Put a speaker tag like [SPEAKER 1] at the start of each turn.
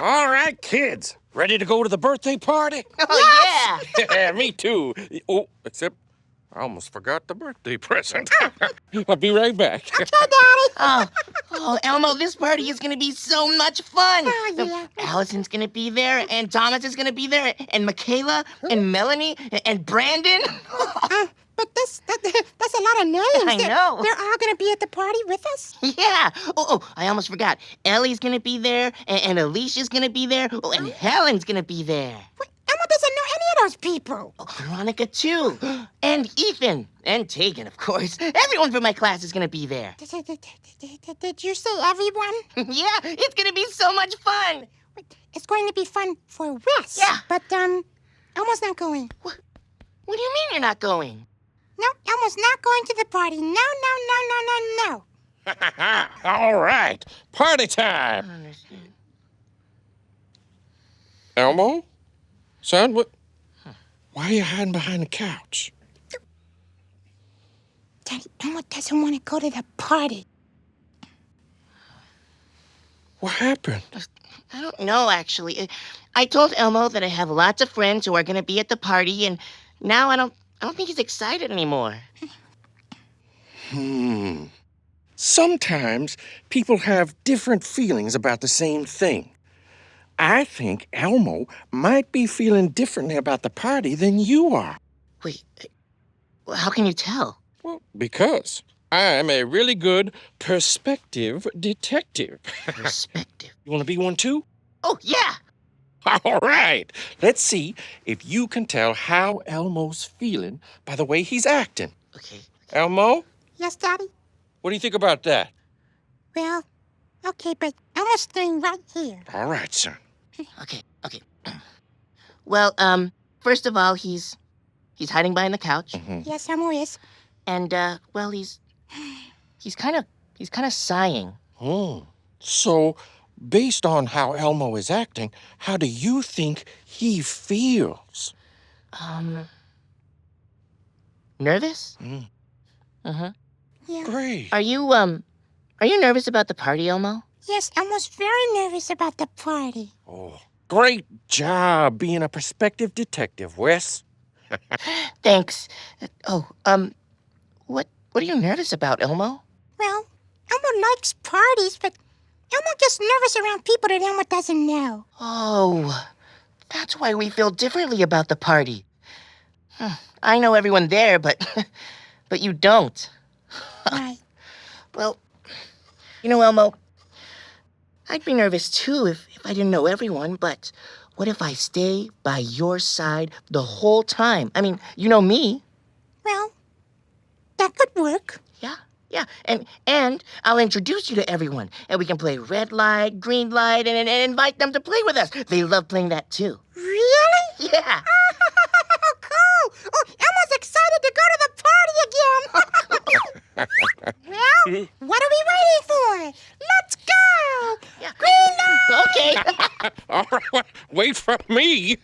[SPEAKER 1] All right, kids. Ready to go to the birthday party?
[SPEAKER 2] Oh, yeah.
[SPEAKER 1] Yeah, me too. Oh, except I almost forgot the birthday present. I'll be right back.
[SPEAKER 3] Okay, Daddy.
[SPEAKER 2] Oh, Elmo, this party is gonna be so much fun.
[SPEAKER 3] Oh, yeah.
[SPEAKER 2] Allison's gonna be there, and Thomas is gonna be there, and Michaela, and Melanie, and Brandon.
[SPEAKER 3] But that's a lot of names.
[SPEAKER 2] I know.
[SPEAKER 3] They're all gonna be at the party with us?
[SPEAKER 2] Yeah. Oh, I almost forgot. Ellie's gonna be there, and Alicia's gonna be there, and Helen's gonna be there.
[SPEAKER 3] Wait, Elmo doesn't know any of those people.
[SPEAKER 2] Oh, Veronica, too. And Ethan. And Tegan, of course. Everyone from my class is gonna be there.
[SPEAKER 3] Did you say everyone?
[SPEAKER 2] Yeah, it's gonna be so much fun.
[SPEAKER 3] Wait, it's going to be fun for us.
[SPEAKER 2] Yeah.
[SPEAKER 3] But, Elmo's not going.
[SPEAKER 2] What do you mean you're not going?
[SPEAKER 3] No, Elmo's not going to the party. No.
[SPEAKER 1] All right, party time.
[SPEAKER 2] I don't understand.
[SPEAKER 1] Elmo? Son, what? Why are you hiding behind the couch?
[SPEAKER 3] Daddy, Elmo doesn't want to go to the party.
[SPEAKER 1] What happened?
[SPEAKER 2] I don't know, actually. I told Elmo that I have lots of friends who are gonna be at the party, and now I don't think he's excited anymore.
[SPEAKER 1] Sometimes people have different feelings about the same thing. I think Elmo might be feeling differently about the party than you are.
[SPEAKER 2] Wait, how can you tell?
[SPEAKER 1] Well, because I'm a really good perspective detective.
[SPEAKER 2] Perspective.
[SPEAKER 1] You want to be one too?
[SPEAKER 2] Oh, yeah.
[SPEAKER 1] All right. Let's see if you can tell how Elmo's feeling by the way he's acting.
[SPEAKER 2] Okay.
[SPEAKER 1] Elmo,
[SPEAKER 3] Yes, Daddy?
[SPEAKER 1] what do you think about that?
[SPEAKER 3] Well, okay, but Elmo's staying right here.
[SPEAKER 1] All right, son.
[SPEAKER 2] Okay. Well, first of all, he's hiding behind the couch,
[SPEAKER 3] Yes, Elmo is.
[SPEAKER 2] and well, he's kind of sighing.
[SPEAKER 1] So, based on how Elmo is acting, how do you think he feels?
[SPEAKER 2] Nervous?
[SPEAKER 3] Yeah.
[SPEAKER 1] Great.
[SPEAKER 2] Are you nervous about the party, Elmo?
[SPEAKER 3] Yes, Elmo's very nervous about the party.
[SPEAKER 1] Oh, great job being a perspective detective, Wes.
[SPEAKER 2] Thanks. What are you nervous about, Elmo?
[SPEAKER 3] Well, Elmo likes parties, but Elmo gets nervous around people that Elmo doesn't know.
[SPEAKER 2] Oh, that's why we feel differently about the party. I know everyone there, but you don't.
[SPEAKER 3] Right.
[SPEAKER 2] Well, you know, Elmo, I'd be nervous too if I didn't know everyone, but what if I stay by your side the whole time? I mean, you know me.
[SPEAKER 3] Well, that could work.
[SPEAKER 2] Yeah, and I'll introduce you to everyone, and we can play red light, green light, and invite them to play with us. They love playing that too.
[SPEAKER 3] Really?
[SPEAKER 2] Yeah.
[SPEAKER 3] Cool! Oh, Elmo's excited to go to the party again. Well, what are we waiting for? Let's go!
[SPEAKER 2] Yeah.
[SPEAKER 3] Green light!
[SPEAKER 2] Okay.
[SPEAKER 1] All right, wait for me.